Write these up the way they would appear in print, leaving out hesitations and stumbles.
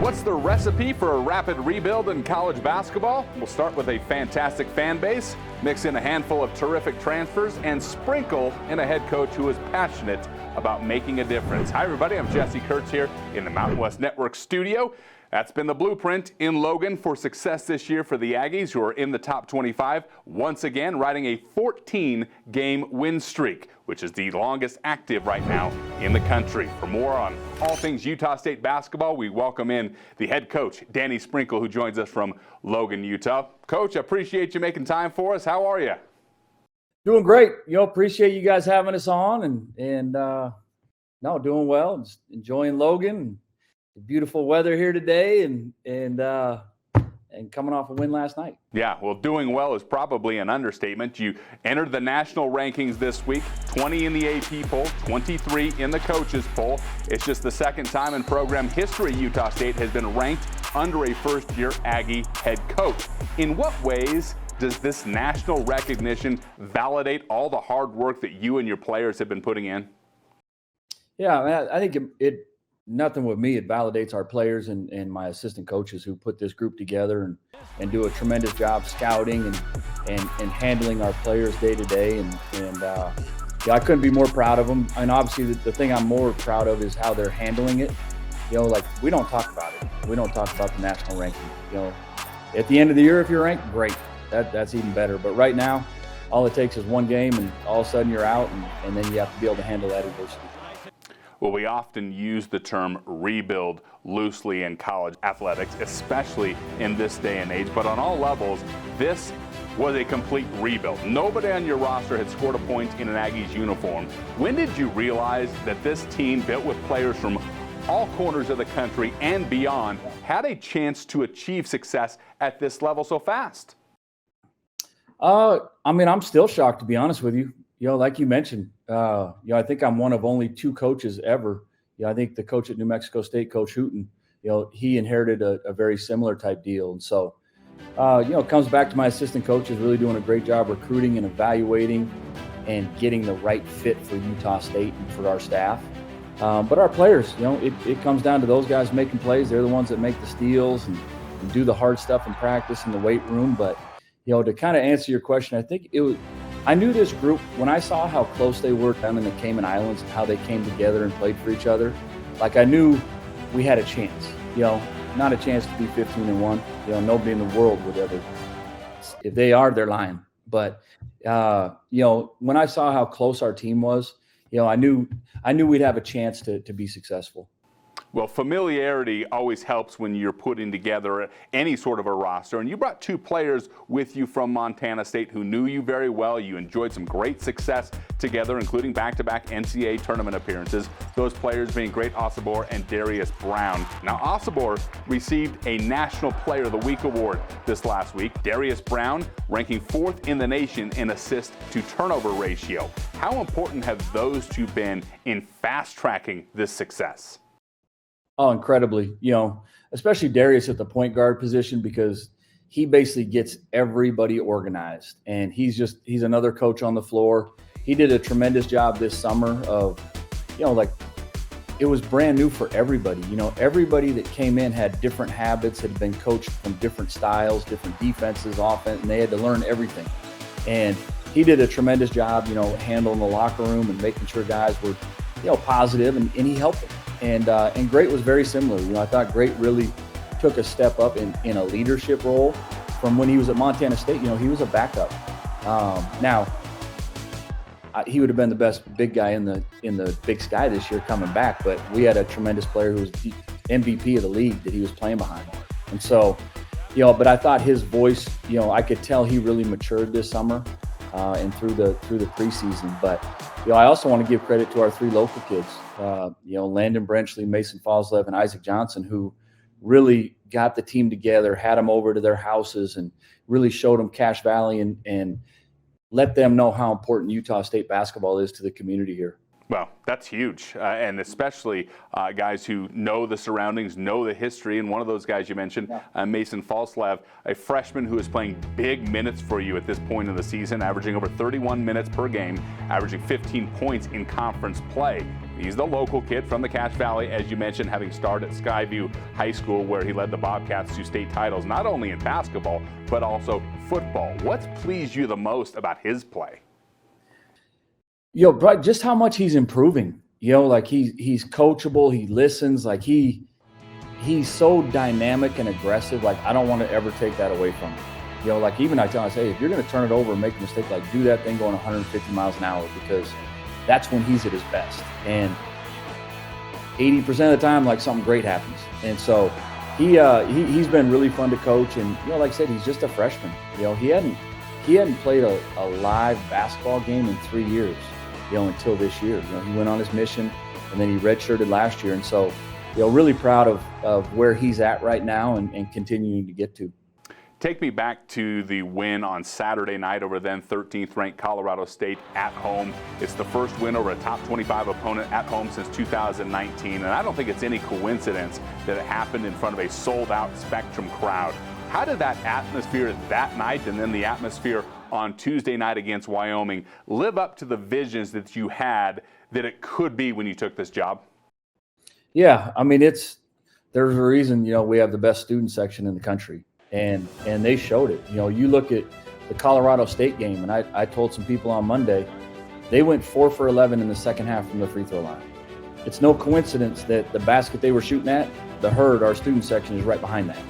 What's the recipe for a rapid rebuild in college basketball? We'll start with a fantastic fan base, mix in a handful of terrific transfers, and sprinkle in a head coach who is passionate about making a difference. Hi, everybody. I'm Jesse Kurtz here in the Mountain West Network studio. That's been the blueprint in Logan for success this year for the Aggies, who are in the top 25, once again riding a 14-game win streak, which is the longest active right now in the country. For more on all things Utah State basketball, we welcome in the head coach, Danny Sprinkle, who joins us from Logan, Utah. Coach, I appreciate you making time for us. How are you? Doing great. Appreciate you guys having us on, and doing well. Just enjoying Logan. The beautiful weather here today, and coming off a win last night. Yeah, well, doing well is probably an understatement. You entered the national rankings this week, 20 in the AP poll, 23 in the coaches poll. It's just the second time in program history Utah State has been ranked under a first-year Aggie head coach. In what ways does this national recognition validate all the hard work that you and your players have been putting in? Yeah, I think it nothing with me. It validates our players and my assistant coaches who put this group together and do a tremendous job scouting and handling our players day to day. I couldn't be more proud of them. And obviously the thing I'm more proud of is how they're handling it. Like we don't talk about it. We don't talk about the national ranking. At the end of the year, if you're ranked, great. That's even better. But right now, all it takes is one game and all of a sudden you're out and then you have to be able to handle that adversity. Well, we often use the term rebuild loosely in college athletics, especially in this day and age. But on all levels, this was a complete rebuild. Nobody on your roster had scored a point in an Aggies uniform. When did you realize that this team, built with players from all corners of the country and beyond, had a chance to achieve success at this level so fast? I'm still shocked, to be honest with you. Like you mentioned, I think I'm one of only two coaches ever. I think the coach at New Mexico State, Coach Hooten, he inherited a very similar type deal. And so, it comes back to my assistant coaches really doing a great job recruiting and evaluating and getting the right fit for Utah State and for our staff. But our players, it comes down to those guys making plays. They're the ones that make the steals and do the hard stuff in practice in the weight room. But, to kind of answer your question, I think I knew this group when I saw how close they were down in the Cayman Islands, how they came together and played for each other. Like I knew we had a chance, not a chance to be 15-1. Nobody in the world would ever. If they are, they're lying. But when I saw how close our team was, I knew we'd have a chance to be successful. Well, familiarity always helps when you're putting together any sort of a roster. And you brought two players with you from Montana State who knew you very well. You enjoyed some great success together, including back-to-back NCAA tournament appearances. Those players being Great Osibor and Darius Brown. Now, Osibor received a National Player of the Week award this last week. Darius Brown ranking 4th in the nation in assist-to-turnover ratio. How important have those two been in fast-tracking this success? Oh, incredibly, especially Darius at the point guard position, because he basically gets everybody organized and he's another coach on the floor. He did a tremendous job this summer of, it was brand new for everybody. Everybody that came in had different habits, had been coached from different styles, different defenses, offense, and they had to learn everything. And he did a tremendous job, handling the locker room and making sure guys were, positive and he helped them. And Great was very similar. I thought Great really took a step up in a leadership role from when he was at Montana State. He was a backup. He would have been the best big guy in the Big Sky this year coming back, but we had a tremendous player who was the MVP of the league that he was playing behind. And so, but I thought his voice, I could tell he really matured this summer and through the preseason. But I also want to give credit to our three local kids. Landon Brenchley, Mason Foslev, and Isaac Johnson, who really got the team together, had them over to their houses, and really showed them Cache Valley and let them know how important Utah State basketball is to the community here. Well, that's huge, and especially guys who know the surroundings, know the history. And one of those guys you mentioned, Mason Falslav, a freshman who is playing big minutes for you at this point in the season, averaging over 31 minutes per game, averaging 15 points in conference play. He's the local kid from the Cache Valley, as you mentioned, having started at Skyview High School, where he led the Bobcats to state titles, not only in basketball, but also football. What's pleased you the most about his play? Bro, just how much he's improving. Like he's coachable. He listens. Like he's so dynamic and aggressive. Like I don't want to ever take that away from him. Like even I tell him, I say, if you're going to turn it over and make a mistake, like do that thing going 150 miles an hour, because that's when he's at his best. And 80% of the time, like something great happens. And so he's been really fun to coach. And like I said, he's just a freshman. He hadn't played a live basketball game in 3 years. Until this year. He went on his mission, and then he redshirted last year. And so, really proud of where he's at right now and continuing to get to. Take me back to the win on Saturday night over then 13th ranked Colorado State at home. It's the first win over a top 25 opponent at home since 2019. And I don't think it's any coincidence that it happened in front of a sold out Spectrum crowd. How did that atmosphere that night and then the atmosphere on Tuesday night against Wyoming live up to the visions that you had that it could be when you took this job? Yeah, I mean, there's a reason, we have the best student section in the country, and they showed it. You look at the Colorado State game, and I told some people on Monday, they went 4 for 11 in the second half from the free throw line. It's no coincidence that the basket they were shooting at, the Herd, our student section, is right behind that.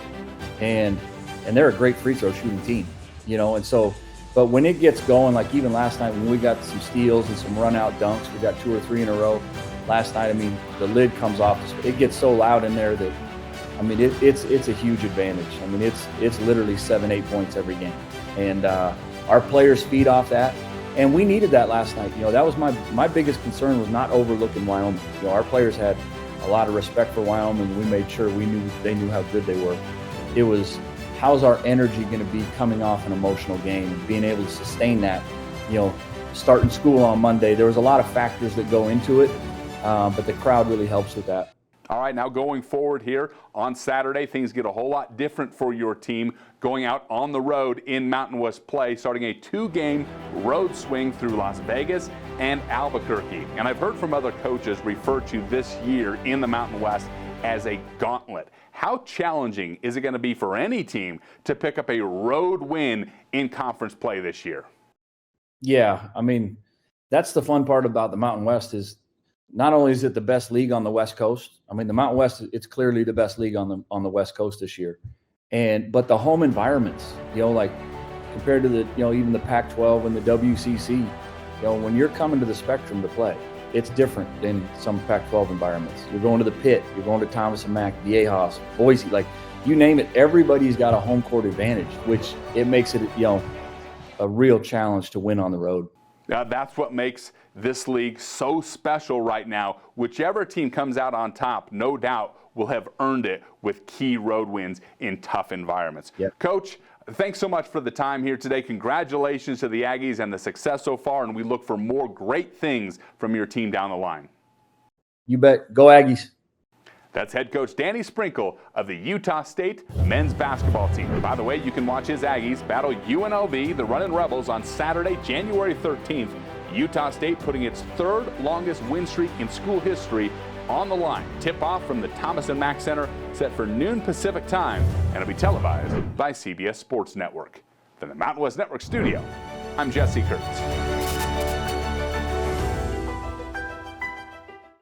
And they're a great free throw shooting team, and so, but when it gets going, like even last night when we got some steals and some run out dunks, we got 2 or 3 in a row last night. I mean, the lid comes off. It gets so loud in there that, I mean, it's a huge advantage. I mean, it's literally 7-8 points every game. And our players feed off that. And we needed that last night. That was my biggest concern, was not overlooking Wyoming. Our players had a lot of respect for Wyoming. We made sure they knew how good they were. It was, how's our energy going to be coming off an emotional game and being able to sustain that, starting school on Monday. There was a lot of factors that go into it, but the crowd really helps with that. All right, now going forward here on Saturday, things get a whole lot different for your team going out on the road in Mountain West play, starting a 2-game road swing through Las Vegas and Albuquerque. And I've heard from other coaches refer to this year in the Mountain West as a gauntlet. How challenging is it going to be for any team to pick up a road win in conference play this year? Yeah, I mean, that's the fun part about the Mountain West, is not only is it the best league on the West Coast. I mean, the Mountain West, it's clearly the best league on the West Coast this year. But the home environments, like compared to the, even the Pac-12 and the WCC, when you're coming to the Spectrum to play, it's different than some Pac-12 environments. You're going to the Pit, you're going to Thomas and Mack, Viejas, Boise, like you name it, everybody's got a home court advantage, which it makes it, a real challenge to win on the road. Now, that's what makes this league so special right now. Whichever team comes out on top, no doubt, will have earned it with key road wins in tough environments. Yep. Coach, thanks so much for the time here today. Congratulations to the Aggies and the success so far, and we look for more great things from your team down the line. You bet. Go Aggies. That's head coach Danny Sprinkle of the Utah State men's basketball team. By the way, you can watch his Aggies battle UNLV, the Runnin' Rebels, on Saturday, January 13th. Utah State putting its 3rd longest win streak in school history on the line. Tip-off from the Thomas and Mack Center set for noon Pacific time, and it'll be televised by CBS Sports Network. From the Mountain West Network studio, I'm Jesse Kurtz.